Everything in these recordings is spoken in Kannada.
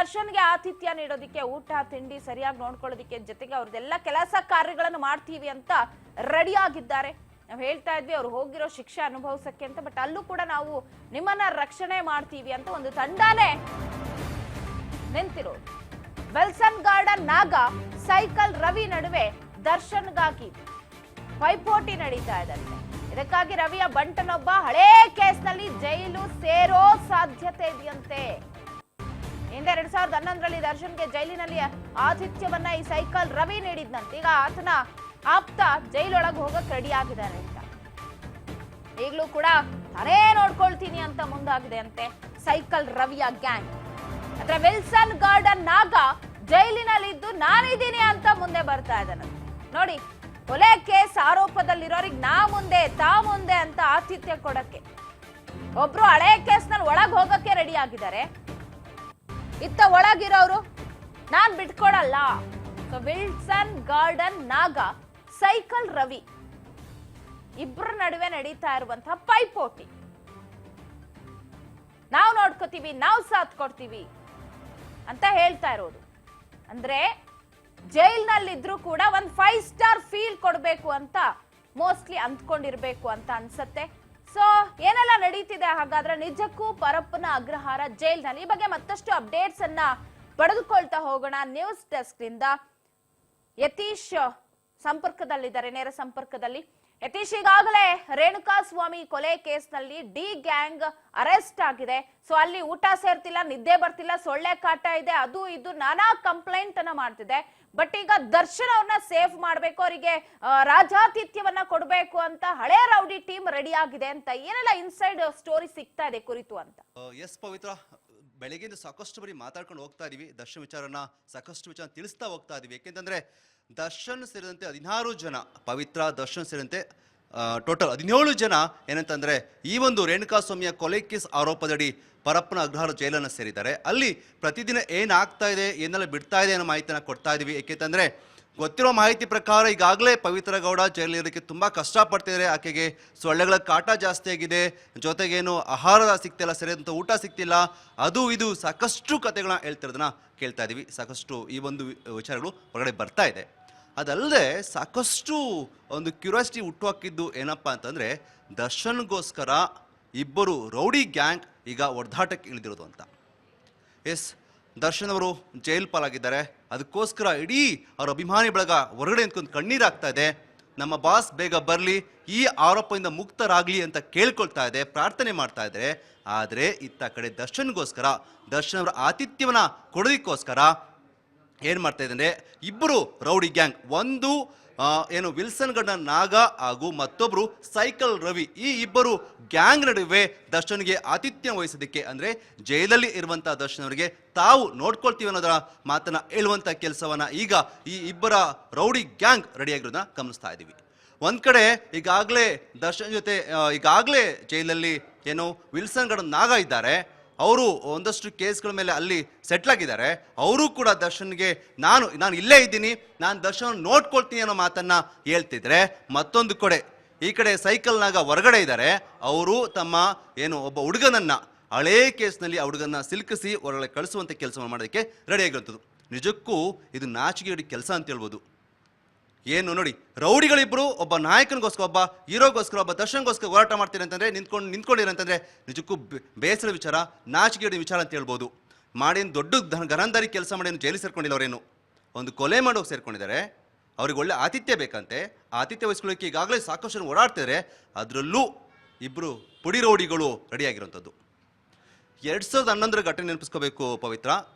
ದರ್ಶನ್ಗೆ ಆತಿಥ್ಯ ನೀಡೋದಿಕ್ಕೆ ಊಟ ತಿಂಡಿ ಸರಿಯಾಗಿ ನೋಡ್ಕೊಳ್ಳೋದಿಕ್ಕೆ ಜೊತೆಗೆ ಅವ್ರದೆಲ್ಲ ಕೆಲಸ ಕಾರ್ಯಗಳನ್ನು ಮಾಡ್ತೀವಿ ಅಂತ ರೆಡಿ ಆಗಿದ್ದಾರೆ. ನಾವು ಹೇಳ್ತಾ ಇದ್ವಿ ಅವ್ರು ಹೋಗಿರೋ ಶಿಕ್ಷೆ ಅನುಭವಿಸಕ್ಕೆ ಅಂತ, ಬಟ್ ಅಲ್ಲೂ ಕೂಡ ನಾವು ನಿಮ್ಮನ್ನ ರಕ್ಷಣೆ ಮಾಡ್ತೀವಿ ಅಂತ ಒಂದು ತಂಡಾನೇ ನಿಂತಿರೋದು. ವಿಲ್ಸನ್ ಗಾರ್ಡನ್ ನಾಗ ಸೈಕಲ್ ರವಿ ನಡುವೆ ದರ್ಶನ್ಗಾಗಿ ಪೈಪೋಟಿ ನಡೀತಾ ಇದೆ. ಇದಕ್ಕಾಗಿ ರವಿಯ ಬಂಟನೊಬ್ಬ ಹಳೇ ಕೇಸ್ನಲ್ಲಿ ಜೈಲು ಸೇರೋ ಸಾಧ್ಯತೆ ಇದೆಯಂತೆ. ಹಿಂದೆ 2011ರಲ್ಲಿ ದರ್ಶನ್ಗೆ ಜೈಲಿನಲ್ಲಿ ಆತಿಥ್ಯವನ್ನ ಈ ಸೈಕಲ್ ರವಿ ನೀಡಿದ್ನಂತೆ. ಈಗ ಆತನ ಆಪ್ತ ಜೈಲೊಳಗೆ ಹೋಗಕ್ ರೆಡಿ ಆಗಿದ್ದಾರೆ ಅಂತ. ಈಗಲೂ ಕೂಡ ತಾನೇ ನೋಡ್ಕೊಳ್ತೀನಿ ಅಂತ ಮುಂದಾಗಿದೆ ಅಂತೆ ಸೈಕಲ್ ರವಿಯ ಗ್ಯಾಂಗ್. ಆದ್ರೆ ವಿಲ್ಸನ್ ಗಾರ್ಡನ್ ನಾಗ ಜೈಲಿನಲ್ಲಿದ್ದು ನಾನಿದ್ದೀನಿ ಅಂತ ಮುಂದೆ ಬರ್ತಾ ಇದ್ದಾನಂತೆ. ನೋಡಿ, ಕೊಲೆ ಕೇಸ್ ಆರೋಪದಲ್ಲಿರೋರಿಗೆ ನಾ ಮುಂದೆ ತಾ ಮುಂದೆ ಅಂತ ಆತಿಥ್ಯ ಕೊಡಕ್ಕೆ ಒಬ್ರು ಹಳೆ ಕೇಸ್ನಲ್ಲಿ ಒಳಗ್ ಹೋಗಕ್ಕೆ ರೆಡಿ ಆಗಿದ್ದಾರೆ. ಇತ್ತ ಒಳಗಿರೋರು ನಾನ್ ಬಿಟ್ಕೊಡಲ್ಲ. ವಿಲ್ಸನ್ ಗಾರ್ಡನ್ ನಾಗ ಸೈಕಲ್ ರವಿ ಇಬ್ಬರ ನಡುವೆ ನಡೀತಾ ಇರುವಂತಹ ಪೈಪೋಟಿ. ನಾವು ನೋಡ್ಕೋತೀವಿ, ನಾವು ಸಾಥ್ ಕೊಡ್ತೀವಿ ಅಂತ ಹೇಳ್ತಾ ಇರೋದು. ಅಂದ್ರೆ ಜೈಲ್ನಲ್ಲಿದ್ರು ಕೂಡ ಒಂದ್ 5 ಸ್ಟಾರ್ ಫೀಲ್ ಕೊಡ್ಬೇಕು ಅಂತ ಮೋಸ್ಟ್ಲಿ ಅಂದ್ಕೊಂಡಿರ್ಬೇಕು ಅಂತ ಅನ್ಸತ್ತೆ. ಸೊ ಏನೆಲ್ಲ ನಡೀತಿದೆ ಹಾಗಾದ್ರೆ ನಿಜಕ್ಕೂ ಪರಪ್ಪನ ಅಗ್ರಹಾರ ಜೈಲ್ನಲ್ಲಿ? ಈ ಬಗ್ಗೆ ಮತ್ತಷ್ಟು ಅಪ್ಡೇಟ್ಸ್ ಅನ್ನ ಪಡೆದುಕೊಳ್ತಾ ಹೋಗೋಣ. ನ್ಯೂಸ್ ಡೆಸ್ಕ್ ನಿಂದ ಯತೀಶ್ ಸಂಪರ್ಕದಲ್ಲಿದ್ದಾರೆ, ನೇರ ಸಂಪರ್ಕದಲ್ಲಿ. ಯತೀಶ್, ಈಗಾಗಲೇ ರೇಣುಕಾ ಸ್ವಾಮಿ ಕೊಲೆ ಕೇಸ್ನಲ್ಲಿ ಡಿ ಗ್ಯಾಂಗ್ ಅರೆಸ್ಟ್ ಆಗಿದೆ. ಸೊ ಅಲ್ಲಿ ಊಟ ಸೇರ್ತಿಲ್ಲ, ನಿದ್ದೆ ಬರ್ತಿಲ್ಲ, ಸೊಳ್ಳೆ ಕಾಟ ಇದೆ, ಅದು ಇದು ನಾನಾ ಕಂಪ್ಲೇಂಟ್ ಅನ್ನ ಮಾಡ್ತಿದೆ. ಬಟ್ ಈಗ ದರ್ಶನ್ ಅವ್ರನ್ನ ಸೇಫ್ ಮಾಡ್ಬೇಕು, ಅವರಿಗೆ ರಾಜಾತಿಥ್ಯವನ್ನ ಕೊಡ್ಬೇಕು ಅಂತ ಹಳೆ ರೌಡಿ ಟೀಮ್ ರೆಡಿ ಆಗಿದೆ ಅಂತ ಏನೆಲ್ಲ ಇನ್ಸೈಡ್ ಸ್ಟೋರಿ ಸಿಗ್ತಾ ಇದೆ ಕುರಿತು ಅಂತ? ಎಸ್ ಪವಿತ್ರ, ಬೆಳಗ್ಗೆಯಿಂದ ಸಾಕಷ್ಟು ಬರೀ ಮಾತಾಡ್ಕೊಂಡು ಹೋಗ್ತಾ ಇದೀವಿ. ದರ್ಶನ್ ವಿಚಾರನ ಸಾಕಷ್ಟು ವಿಚಾರ ತಿಳಿಸ್ತಾ ಹೋಗ್ತಾ ಇದೀವಿ. ಯಾಕೆಂತಂದ್ರೆ ದರ್ಶನ್ ಸೇರಿದಂತೆ 16 ಜನ, ಪವಿತ್ರ ದರ್ಶನ್ ಸೇರಿದಂತೆ ಟೋಟಲ್ 17 ಜನ ಏನಂತಂದ್ರೆ ಈ ಒಂದು ರೇಣುಕಾಸ್ವಾಮಿಯ ಕೊಲೆ ಕೇಸ್ ಆರೋಪದಡಿ ಪರಪ್ಪನ ಅಗ್ರಹಾರ ಜೈಲನ್ನು ಸೇರಿದ್ದಾರೆ. ಅಲ್ಲಿ ಪ್ರತಿದಿನ ಏನಾಗ್ತಾ ಇದೆ, ಏನೆಲ್ಲ ಬಿಡ್ತಾ ಇದೆ ಅನ್ನೋ ಮಾಹಿತಿನ ಕೊಡ್ತಾ ಇದೀವಿ. ಏಕೆಂತಂದ್ರೆ ಗೊತ್ತಿರೋ ಮಾಹಿತಿ ಪ್ರಕಾರ ಈಗಾಗಲೇ ಪವಿತ್ರ ಗೌಡ ಜೈಲಿರೋದಕ್ಕೆ ತುಂಬ ಕಷ್ಟಪಡ್ತಿದ್ದಾರೆ. ಆಕೆಗೆ ಸೊಳ್ಳೆಗಳ ಕಾಟ ಜಾಸ್ತಿ ಆಗಿದೆ, ಜೊತೆಗೇನು ಆಹಾರ ಸಿಗ್ತಿಲ್ಲ, ಸರಿಯಾದಂಥ ಊಟ ಸಿಗ್ತಿಲ್ಲ, ಅದು ಇದು ಸಾಕಷ್ಟು ಕತೆಗಳನ್ನ ಹೇಳ್ತಿರೋದನ್ನ ಕೇಳ್ತಾ ಇದ್ದೀವಿ. ಸಾಕಷ್ಟು ಈ ಒಂದು ವಿಚಾರಗಳು ಹೊರಗಡೆ ಬರ್ತಾ ಇದೆ. ಅದಲ್ಲದೆ ಸಾಕಷ್ಟು ಒಂದು ಕ್ಯೂರಿಯಾಸಿಟಿ ಹುಟ್ಟುಹಾಕಿದ್ದು ಏನಪ್ಪ ಅಂತಂದರೆ ದರ್ಶನ್ಗೋಸ್ಕರ ಇಬ್ಬರು ರೌಡಿ ಗ್ಯಾಂಗ್ ಈಗ ಒಡೆದಾಟಕ್ಕೆ ಇಳಿದಿರೋದು ಅಂತ. ಎಸ್, ದರ್ಶನ್ ಅವರು ಜೈಲ್ ಪಾಲಾಗಿದ್ದಾರೆ. ಅದಕ್ಕೋಸ್ಕರ ಇಡೀ ಅವ್ರ ಅಭಿಮಾನಿ ಬಳಗ ಹೊರಗಡೆ ನಿಂತ್ಕೊಂಡು ಕಣ್ಣೀರಾಗ್ತಾ ಇದೆ. ನಮ್ಮ ಬಾಸ್ ಬೇಗ ಬರಲಿ, ಈ ಆರೋಪದಿಂದ ಮುಕ್ತರಾಗಲಿ ಅಂತ ಕೇಳ್ಕೊಳ್ತಾ ಇದೆ, ಪ್ರಾರ್ಥನೆ ಮಾಡ್ತಾ ಇದ್ದಾರೆ. ಆದರೆ ಇತ್ತ ಕಡೆ ದರ್ಶನ್ಗೋಸ್ಕರ, ದರ್ಶನ್ ಅವರ ಆತಿಥ್ಯವನ್ನ ಕೊಡೋದಕ್ಕೋಸ್ಕರ ಏನು ಮಾಡ್ತಾ ಇದೆ ಅಂದರೆ ಇಬ್ಬರು ರೌಡಿ ಗ್ಯಾಂಗ್, ಒಂದು ಏನು ವಿಲ್ಸನ್ ಗಾರ್ಡನ್ ನಾಗ ಹಾಗೂ ಮತ್ತೊಬ್ಬರು ಸೈಕಲ್ ರವಿ, ಈ ಇಬ್ಬರು ಗ್ಯಾಂಗ್ ನಡುವೆ ದರ್ಶನ್ಗೆ ಆತಿಥ್ಯ ವಹಿಸೋದಕ್ಕೆ ಅಂದರೆ ಜೈಲಲ್ಲಿ ಇರುವಂಥ ದರ್ಶನ್ ಅವರಿಗೆ ತಾವು ನೋಡ್ಕೊಳ್ತೀವಿ ಅನ್ನೋದರ ಮಾತನ್ನ ಹೇಳುವಂಥ ಕೆಲಸವನ್ನ ಈಗ ಈ ಇಬ್ಬರ ರೌಡಿ ಗ್ಯಾಂಗ್ ರೆಡಿಯಾಗಿರೋದನ್ನ ಗಮನಿಸ್ತಾ ಇದ್ದೀವಿ. ಒಂದ್ ಕಡೆ ಈಗಾಗಲೇ ದರ್ಶನ್ ಜೊತೆ ಈಗಾಗಲೇ ಜೈಲಲ್ಲಿ ಏನು ವಿಲ್ಸನ್ ಗಾರ್ಡನ್ ನಾಗ ಇದ್ದಾರೆ. ಅವರು ಒಂದಷ್ಟು ಕೇಸ್ಗಳ ಮೇಲೆ ಅಲ್ಲಿ ಸೆಟ್ಲ್ ಆಗಿದ್ದಾರೆ. ಅವರು ಕೂಡ ದರ್ಶನ್ಗೆ ನಾನು ಇಲ್ಲೇ ಇದ್ದೀನಿ, ನಾನು ದರ್ಶನ್ ನೋಡ್ಕೊಳ್ತೀನಿ ಅನ್ನೋ ಮಾತನ್ನ ಹೇಳ್ತಿದ್ರೆ, ಮತ್ತೊಂದು ಕಡೆ ಈ ಕಡೆ ಸೈಕಲ್ನಾಗ ಹೊರಗಡೆ ಇದ್ದಾರೆ. ಅವರು ತಮ್ಮ ಏನು ಒಬ್ಬ ಹುಡುಗನನ್ನ ಹಳೇ ಕೇಸ್ನಲ್ಲಿ ಆ ಹುಡುಗನ ಸಿಲುಕಿಸಿ ಹೊರಗಡೆ ಕಳಿಸುವಂಥ ಕೆಲಸವನ್ನು ಮಾಡೋದಕ್ಕೆ ರೆಡಿಯಾಗಿರುವಂಥದ್ದು. ನಿಜಕ್ಕೂ ಇದು ನಾಚಿಕೆಗೇಡಿ ಕೆಲಸ ಅಂತ ಹೇಳ್ಬೋದು. ಏನು ನೋಡಿ, ರೌಡಿಗಳಿಬ್ರು ಒಬ್ಬ ನಾಯಕನಿಗೋಸ್ಕರ, ಒಬ್ಬ ಹೀರೋಗೋಸ್ಕರ, ಒಬ್ಬ ದರ್ಶನ್ಗೋಸ್ಕರ ಹೋರಾಟ ಮಾಡ್ತೀರಿ ಅಂತಂದರೆ ನಿಂತ್ಕೊಂಡಿರಂತಂದರೆ ನಿಜಕ್ಕೂ ಬೇಸರ ವಿಚಾರ, ನಾಚಿಕೆಗೇಡಿ ವಿಚಾರ ಅಂತ ಹೇಳ್ಬೋದು. ಮಾಡೇನು ದೊಡ್ಡ ಗರಂದಾರಿ ಕೆಲಸ ಮಾಡೇನು ಜೈಲಿಗೆ ಸೇರ್ಕೊಂಡಿಲ್ಲ, ಅವರೇನು ಒಂದು ಕೊಲೆ ಮಾಡೋಕೆ ಸೇರ್ಕೊಂಡಿದ್ದಾರೆ. ಅವ್ರಿಗೆ ಒಳ್ಳೆ ಆತಿಥ್ಯ ಬೇಕಂತೆ. ಆತಿಥ್ಯ ವಹಿಸ್ಕೊಳ್ಳೋಕ್ಕೆ ಈಗಾಗಲೇ ಸಾಕಷ್ಟು ಓಡಾಡ್ತಿದ್ದಾರೆ. ಅದರಲ್ಲೂ ಇಬ್ಬರು ಪುಡಿ ರೌಡಿಗಳು ರೆಡಿಯಾಗಿರೋಂಥದ್ದು. 2011ರ ಘಟನೆ ನೆನಪಿಸ್ಕೋಬೇಕು ಪವಿತ್ರ.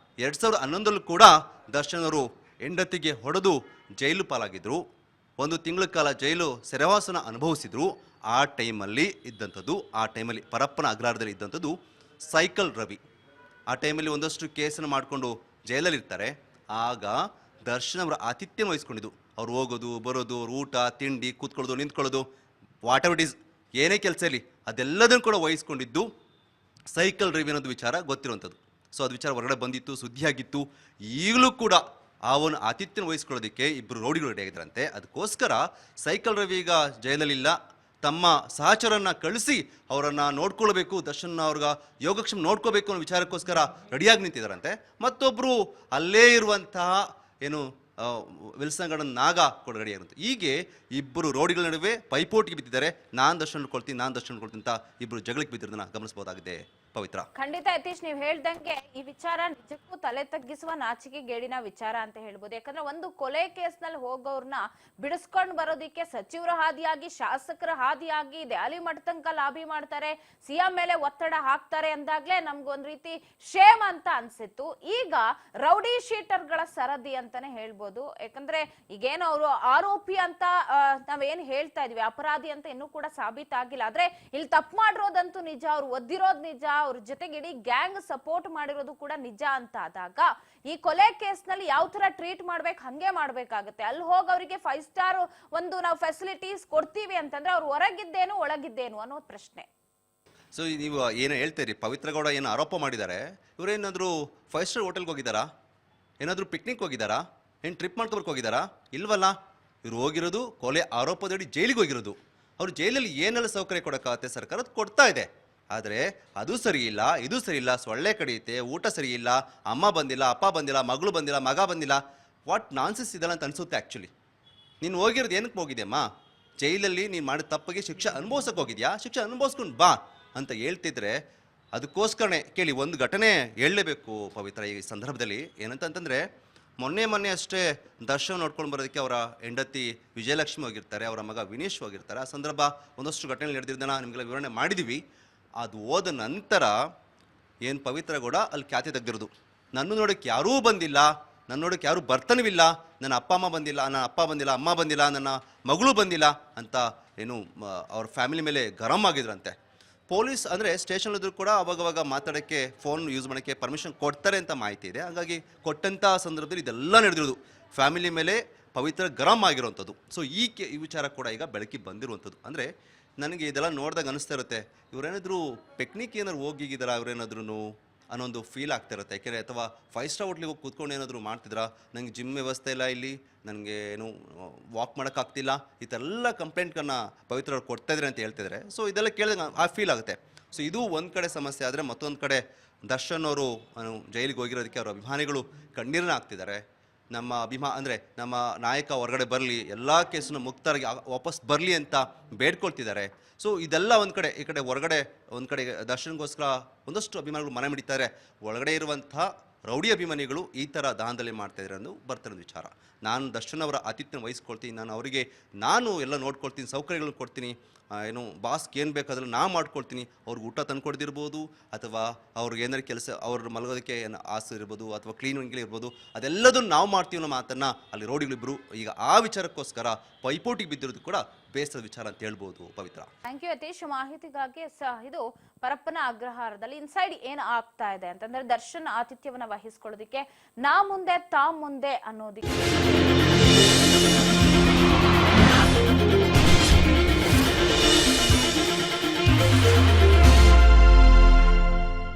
2011ರಲ್ಲೂ ಕೂಡ ದರ್ಶನ್ ಅವರು ಹೆಂಡತಿಗೆ ಹೊಡೆದು ಜೈಲು ಪಾಲಾಗಿದ್ರು. 1 ತಿಂಗಳ ಕಾಲ ಜೈಲು ಸೆರೆವಾಸನ ಅನುಭವಿಸಿದ್ರು. ಆ ಟೈಮಲ್ಲಿ ಇದ್ದಂಥದ್ದು, ಆ ಟೈಮಲ್ಲಿ ಪರಪ್ಪನ ಅಗ್ರಹಾರದಲ್ಲಿ ಇದ್ದಂಥದ್ದು ಸೈಕಲ್ ರವಿ. ಆ ಟೈಮಲ್ಲಿ ಒಂದಷ್ಟು ಕೇಸನ್ನು ಮಾಡಿಕೊಂಡು ಜೈಲಲ್ಲಿರ್ತಾರೆ. ಆಗ ದರ್ಶನ್ ಅವರ ಆತಿಥ್ಯ ವಹಿಸ್ಕೊಂಡಿದ್ದು, ಅವ್ರು ಹೋಗೋದು ಬರೋದು, ಅವ್ರ ಊಟ ತಿಂಡಿ, ಕೂತ್ಕೊಳ್ಳೋದು ನಿಂತ್ಕೊಳ್ಳೋದು, ವಾಟ್ ಎವರ್ ಇಟ್ ಈಸ್, ಏನೇ ಕೆಲಸ ಇರಲಿ ಅದೆಲ್ಲದನ್ನು ಕೂಡ ವಹಿಸ್ಕೊಂಡಿದ್ದು ಸೈಕಲ್ ರವಿ ಅನ್ನೋದು ವಿಚಾರ ಗೊತ್ತಿರುವಂಥದ್ದು. ಸೊ ಅದು ವಿಚಾರ ಹೊರಗಡೆ ಬಂದಿತ್ತು, ಸುದ್ದಿಯಾಗಿತ್ತು. ಈಗಲೂ ಕೂಡ ಅವನ ಆತಿಥ್ಯನ ವಹಿಸ್ಕೊಳ್ಳೋದಕ್ಕೆ ಇಬ್ಬರು ರೌಡಿಗಳು ರೆಡಿ ಆಗಿದ್ದಾರಂತೆ. ಅದಕ್ಕೋಸ್ಕರ ಸೈಕಲ್ ರವಿ ಈಗ ಜೈಲಲ್ಲಿಲ್ಲ, ತಮ್ಮ ಸಹಚರನ್ನ ಕಳಿಸಿ ಅವರನ್ನ ನೋಡ್ಕೊಳ್ಬೇಕು, ದರ್ಶನ್ ಅವ್ರಿಗೆ ಯೋಗಕ್ಷೇಮ ನೋಡ್ಕೋಬೇಕು ಅನ್ನೋ ವಿಚಾರಕ್ಕೋಸ್ಕರ ರೆಡಿಯಾಗಿ ನಿಂತಿದ್ದಾರಂತೆ. ಮತ್ತೊಬ್ರು ಅಲ್ಲೇ ಇರುವಂತಹ ಏನು ವಿಲ್ಸನ್ ಗಾರ್ಡನ್ ನಾಗ ಕೂಡ ರೆಡಿಯಾಗಿರುತ್ತೆ. ಹೀಗೆ ಇಬ್ಬರು ರೋಡಿಗಳ ನಡುವೆ ಪೈಪೋಟಿಗೆ ಬಿದ್ದಿದ್ದಾರೆ. ನಾನು ದರ್ಶನ್ ನೋಡ್ಕೊಳ್ತೀನಿ ಅಂತ ಇಬ್ಬರು ಜಗಳಕ್ಕೆ ಬಿದ್ದಿರೋದನ್ನ ಗಮನಿಸಬಹುದಾಗಿದೆ. ಪವಿತ್ರ, ಖಂಡಿತ ಯತೀಶ್, ನೀವು ಹೇಳ್ದಂಗೆ ಈ ವಿಚಾರ ನಿಜಕ್ಕೂ ತಲೆ ತಗ್ಗಿಸುವ ನಾಚಿಕೆಗೇಡಿನ ವಿಚಾರ ಅಂತ ಹೇಳ್ಬೋದು. ಯಾಕಂದ್ರೆ ಒಂದು ಕೊಲೆ ಕೇಸ್ ನಲ್ಲಿ ಹೋಗೋರ್ನ ಬಿಡಿಸ್ಕೊಂಡು ಬರೋದಿಕ್ಕೆ ಸಚಿವರ ಹಾದಿಯಾಗಿ, ಶಾಸಕರ ಹಾದಿಯಾಗಿ ದೆಹಲಿ ಮಟ್ಟ ತನಕ ಲಾಬಿ ಮಾಡ್ತಾರೆ, ಸಿಎಂ ಮೇಲೆ ಒತ್ತಡ ಹಾಕ್ತಾರೆ ಅಂದಾಗ್ಲೇ ನಮ್ಗೊಂದ್ ರೀತಿ ಶೇಮ್ ಅಂತ ಅನ್ಸಿತ್ತು. ಈಗ ರೌಡಿ ಶೀಟರ್ಗಳ ಸರದಿ ಅಂತಾನೆ ಹೇಳ್ಬೋದು. ಯಾಕಂದ್ರೆ ಈಗೇನು ಅವರು ಆರೋಪಿ ಅಂತ ನಾವೇನ್ ಹೇಳ್ತಾ ಇದೀವಿ, ಅಪರಾಧಿ ಅಂತ ಇನ್ನೂ ಕೂಡ ಸಾಬೀತಾಗಿಲ್ಲ. ಆದ್ರೆ ಇಲ್ಲಿ ತಪ್ಪು ಮಾಡಿರೋದಂತೂ ನಿಜ, ಅವ್ರು ಒದ್ದಿರೋದ್ ನಿಜ, ಅವ್ರ ಜೊತೆಗೆ ಇಡೀ ಗ್ಯಾಂಗ್ ಸಪೋರ್ಟ್ ಮಾಡಿರೋದು ಕೂಡ ನಿಜ ಅಂತ ಆದಾಗ ಈ ಕೊಲೆ ಕೇಸ್ ನಲ್ಲಿ ಯಾವ ತರ ಟ್ರೀಟ್ ಮಾಡ್ಬೇಕು ಹಂಗೆ ಮಾಡ್ಬೇಕಾಗತ್ತೆ. ಅಲ್ಲಿ ಹೋಗಿ ಅವರಿಗೆ 5 ಸ್ಟಾರ್ ಒಂದು ನಾವು ಫೆಸಿಲಿಟೀಸ್ ಕೊಡ್ತೀವಿ ಅಂತಂದ್ರೆ ಅವ್ರು ಹೊರಗಿದ್ದೇನು ಒಳಗಿದ್ದೇನು ಅನ್ನೋ ಪ್ರಶ್ನೆ. ಸೊ ನೀವು ಏನು ಹೇಳ್ತೀರಿ, ಪವಿತ್ರ ಗೌಡ ಏನು ಆರೋಪ ಮಾಡಿದ್ದಾರೆ, ಇವರೇನಾದರೂ 5 ಸ್ಟಾರ್ ಹೋಟೆಲ್ಗೆ ಹೋಗಿದ್ದಾರಾ, ಏನಾದರೂ ಪಿಕ್ನಿಕ್ ಹೋಗಿದ್ದಾರಾ, ಏನು ಟ್ರಿಪ್ ಮಾಡ್ಕೊಬರ್ಕ್ ಹೋಗಿದ್ದಾರಾ? ಇಲ್ವಲ್ಲ. ಇವ್ರು ಹೋಗಿರೋದು ಕೊಲೆ ಆರೋಪದಡಿ ಜೈಲಿಗೆ ಹೋಗಿರೋದು. ಅವ್ರು ಜೈಲಲ್ಲಿ ಏನೆಲ್ಲ ಸೌಕರ್ಯ ಕೊಡೋಕ್ಕಾಗತ್ತೆ ಸರ್ಕಾರ ಅದು ಕೊಡ್ತಾ ಇದೆ. ಆದರೆ ಅದು ಸರಿ ಇಲ್ಲ, ಇದು ಸರಿ ಇಲ್ಲ, ಸೊಳ್ಳೆ ಕಡಿಯುತ್ತೆ, ಊಟ ಸರಿ ಇಲ್ಲ, ಅಮ್ಮ ಬಂದಿಲ್ಲ, ಅಪ್ಪ ಬಂದಿಲ್ಲ, ಮಗಳು ಬಂದಿಲ್ಲ, ಮಗ ಬಂದಿಲ್ಲ, ವಾಟ್ ನಾನ್ಸೆನ್ಸ್ ಇದಲ್ಲ ಅಂತ ಅನಿಸುತ್ತೆ. ಆ್ಯಕ್ಚುಲಿ ನೀನು ಹೋಗಿರೋದು ಏನಕ್ಕೆ ಹೋಗಿದೆಯಮ್ಮ? ಜೈಲಲ್ಲಿ ನೀನು ಮಾಡಿದ ತಪ್ಪಿಗೆ ಶಿಕ್ಷೆ ಅನುಭವಿಸೋಕೆ ಹೋಗಿದ್ಯಾ, ಶಿಕ್ಷೆ ಅನುಭವಿಸ್ಕೊಂಡು ಬಾ ಅಂತ ಹೇಳ್ತಿದ್ರೆ ಅದಕ್ಕೋಸ್ಕರನೇ ಕೇಳಿ ಒಂದು ಘಟನೆ ಹೇಳಲೇಬೇಕು ಪವಿತ್ರ ಈ ಸಂದರ್ಭದಲ್ಲಿ. ಏನಂತಂದರೆ ಮೊನ್ನೆ ಅಷ್ಟೇ ದರ್ಶನ್ ನೋಡ್ಕೊಂಡು ಬರೋದಕ್ಕೆ ಅವರ ಹೆಂಡತಿ ವಿಜಯಲಕ್ಷ್ಮಿ ಹೋಗಿರ್ತಾರೆ, ಅವರ ಮಗ ವಿನೀಶ್ ಹೋಗಿರ್ತಾರೆ. ಆ ಸಂದರ್ಭ ಒಂದಷ್ಟು ಘಟನೆಗಳು ನಡೆದಿದ್ದನ್ನು ನಿಮಗೆಲ್ಲ ವಿವರಣೆ ಮಾಡಿದ್ದೀವಿ. ಅದು ಹೋದ ನಂತರ ಏನು ಪವಿತ್ರ ಗೌಡ ಅಲ್ಲಿ ಖ್ಯಾತಿ ತೆಗೆದಿರೋದು, ನನ್ನ ನೋಡೋಕ್ಕೆ ಯಾರೂ ಬಂದಿಲ್ಲ, ನನ್ನ ನೋಡೋಕ್ಕೆ ಯಾರೂ ಬರ್ತಾನವಿಲ್ಲ, ನನ್ನ ಅಪ್ಪ ಅಮ್ಮ ಬಂದಿಲ್ಲ, ಅಮ್ಮ ಬಂದಿಲ್ಲ, ನನ್ನ ಮಗಳು ಬಂದಿಲ್ಲ ಅಂತ ಏನು ಅವ್ರ ಫ್ಯಾಮಿಲಿ ಮೇಲೆ ಗರಂ ಆಗಿದ್ರಂತೆ. ಪೊಲೀಸ್ ಅಂದರೆ ಸ್ಟೇಷನ್ಲಿದ್ರು ಕೂಡ ಅವಾಗವಾಗ ಮಾತಾಡೋಕ್ಕೆ ಫೋನ್ ಯೂಸ್ ಮಾಡೋಕ್ಕೆ ಪರ್ಮಿಷನ್ ಕೊಡ್ತಾರೆ ಅಂತ ಮಾಹಿತಿ ಇದೆ. ಹಾಗಾಗಿ ಕೊಟ್ಟಂಥ ಸಂದರ್ಭದಲ್ಲಿ ಇದೆಲ್ಲ ನಡೆದಿರೋದು ಫ್ಯಾಮಿಲಿ ಮೇಲೆ ಪವಿತ್ರ ಗರಂ ಆಗಿರೋವಂಥದ್ದು. ಸೊ ಈ ವಿಚಾರ ಕೂಡ ಈಗ ಬೆಳಕಿಗೆ ಬಂದಿರುವಂಥದ್ದು. ಅಂದರೆ ನನಗೆ ಇದೆಲ್ಲ ನೋಡಿದಾಗ ಅನಿಸ್ತಾ ಇರುತ್ತೆ, ಇವರೇನಾದರೂ ಪಿಕ್ನಿಕ್ ಏನಾದ್ರು ಹೋಗಿದ್ದಾರಾ ಇವರೇನಾದ್ರೂ ಅನ್ನೊಂದು ಫೀಲ್ ಆಗ್ತಾ ಇರುತ್ತೆ. ಯಾಕೆಂದರೆ ಅಥವಾ 5 ಸ್ಟಾರ್ ಹೋಟ್ಲಿಗೆ ಹೋಗಿ ಕೂತ್ಕೊಂಡು ಏನಾದರೂ ಮಾಡ್ತಿದ್ರಾ, ನನಗೆ ಜಿಮ್ ವ್ಯವಸ್ಥೆ ಇಲ್ಲ, ಇಲ್ಲಿ ನನಗೆ ಏನು ವಾಕ್ ಮಾಡೋಕ್ಕಾಗ್ತಿಲ್ಲ, ಈ ಥರ ಎಲ್ಲ ಕಂಪ್ಲೇಂಟ್ಗಳನ್ನ ಪವಿತ್ರ ಅವ್ರು ಕೊಡ್ತಾಯಿದ್ರೆ ಅಂತ ಹೇಳ್ತಿದ್ದಾರೆ. ಸೊ ಇದೆಲ್ಲ ಕೇಳಿದಾಗ ಆ ಫೀಲ್ ಆಗುತ್ತೆ. ಸೊ ಇದು ಒಂದು ಕಡೆ ಸಮಸ್ಯೆ. ಆದರೆ ಮತ್ತೊಂದು ಕಡೆ ದರ್ಶನ್ ಅವರು ಜೈಲಿಗೆ ಹೋಗಿರೋದಕ್ಕೆ ಅವರ ಅಭಿಮಾನಿಗಳು ಕಣ್ಣೀರನ್ನ ಹಾಕ್ತಿದ್ದಾರೆ. ನಮ್ಮ ನಮ್ಮ ನಾಯಕ ಹೊರಗಡೆ ಬರಲಿ, ಎಲ್ಲ ಕೇಸನ್ನು ಮುಕ್ತರಾಗಿ ವಾಪಸ್ ಬರಲಿ ಅಂತ ಬೇಡ್ಕೊಳ್ತಿದ್ದಾರೆ. ಸೊ ಇದೆಲ್ಲ ಒಂದು ಕಡೆ, ಈ ಕಡೆ ಹೊರಗಡೆ ಒಂದು ಕಡೆ ದರ್ಶನ್ಗೋಸ್ಕರ ಒಂದಷ್ಟು ಅಭಿಮಾನಿಗಳು ಮನೆ ಮಿಡಿತಾರೆ, ಒಳಗಡೆ ಇರುವಂಥ ರೌಡಿ ಅಭಿಮಾನಿಗಳು ಈ ಥರ ದಾನದಲ್ಲಿ ಮಾಡ್ತಾಯಿದ್ದಾರೆ ಅನ್ನೋ ಬರ್ತಿರೋದು ವಿಚಾರ. ನಾನು ದರ್ಶನ್ ಅವರ ಆತಿಥ್ಯನ ವಹಿಸ್ಕೊಳ್ತೀನಿ, ನಾನು ಎಲ್ಲ ನೋಡ್ಕೊಳ್ತೀನಿ, ಸೌಕರ್ಯಗಳನ್ನು ಕೊಡ್ತೀನಿ, ಏನು ಬಾಸ್ಗೆ ಏನು ಬೇಕಾದ್ರೂ ನಾ ಮಾಡ್ಕೊಳ್ತೀನಿ, ಅವ್ರಿಗೆ ಊಟ ತಂದು ಕೊಡ್ದಿರ್ಬೋದು, ಅಥವಾ ಅವ್ರಿಗೆ ಏನಾದ್ರು ಕೆಲಸ ಅವ್ರ ಮಲಗೋದಕ್ಕೆ ಏನು ಆಸೆ ಇರ್ಬೋದು, ಅಥವಾ ಕ್ಲೀನಿಂಗ್ ಇರ್ಬೋದು, ಅದೆಲ್ಲದನ್ನು ನಾವು ಮಾಡ್ತೀವಿ ಅನ್ನೋ ಮಾತನ್ನು ಅಲ್ಲಿ ರೋಡಿಗಳಿಬ್ಬರು ಈಗ ಆ ವಿಚಾರಕ್ಕೋಸ್ಕರ ಪೈಪೋಟಿಗೆ ಬಿದ್ದಿರೋದು ಕೂಡ ಬೇಸರದ ವಿಚಾರ ಅಂತ ಹೇಳ್ಬೋದು. ಪವಿತ್ರ, ಥ್ಯಾಂಕ್ ಯು ಯತೀಶ್. ಮಾಹಿತಿಗಾಗಿ ಇದು ಪರಪ್ಪನ ಅಗ್ರಹಾರದಲ್ಲಿ ಇನ್ಸೈಡ್ ಏನ್ ಆಗ್ತಾ ಇದೆ ಅಂತಂದ್ರೆ ದರ್ಶನ್ ಆತಿಥ್ಯವನ್ನ ವಹಿಸ್ಕೊಳ್ಳೋದಿಕ್ಕೆ ನಾ ಮುಂದೆ ತಾ ಮುಂದೆ ಅನ್ನೋದಿಕ್ಕೆ